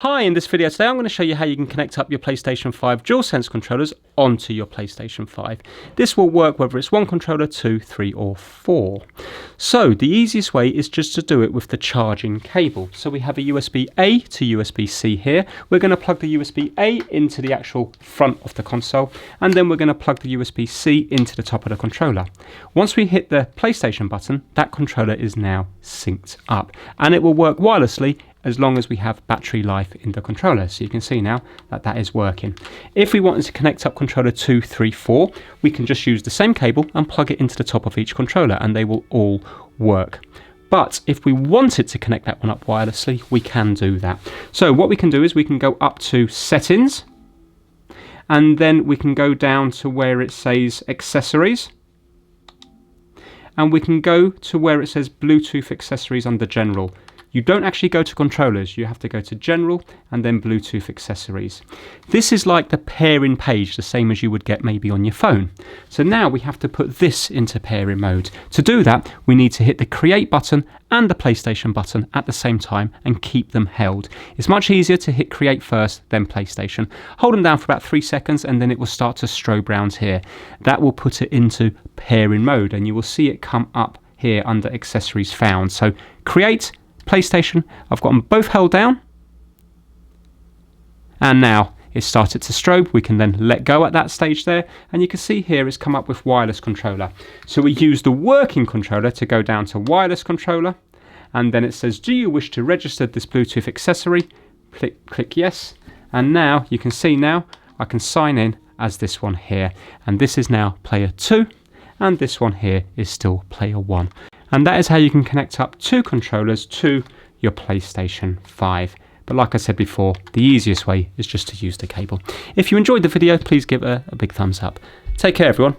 Hi, in this video today I'm going to show you how you can connect up your PlayStation 5 DualSense controllers onto your PlayStation 5. This will work whether it's one controller, 2, 3 or 4. So the easiest way is just to do it with the charging cable. So we have a USB-A to USB-C here. We're going to plug the USB-A into the actual front of the console, and then we're going to plug the USB-C into the top of the controller. Once we hit the PlayStation button, that controller is now synced up, and it will work wirelessly as long as we have battery life in the controller. So you can see now that that is working. If we wanted to connect up controller 2, 3, 4, we can just use the same cable and plug it into the top of each controller and they will all work. But if we wanted to connect that one up wirelessly, we can do that. So what we can do is we can go up to settings, and then we can go down to where it says accessories, and we can go to where it says Bluetooth accessories under general. You don't actually go to controllers, you have to go to general and then Bluetooth accessories. This is like the pairing page, the same as you would get maybe on your phone. So now we have to put this into pairing mode. To do that, we need to hit the create button and the PlayStation button at the same time and keep them held. It's much easier to hit create first, then PlayStation. Hold them down for about 3 seconds and then it will start to strobe round here. That will put it into pairing mode and you will see it come up here under accessories found. So create, PlayStation, I've got them both held down, and now it's started to strobe. We can then let go at that stage there, and you can see here it's come up with wireless controller. So we use the working controller to go down to wireless controller, and then it says, do you wish to register this Bluetooth accessory? Click yes, and now you can see now I can sign in as this one here, and this is now player 2, and this one here is still player 1. And that is how you can connect up 2 controllers to your PlayStation 5. But like I said before, the easiest way is just to use the cable. If you enjoyed the video, please give it a big thumbs up. Take care, everyone.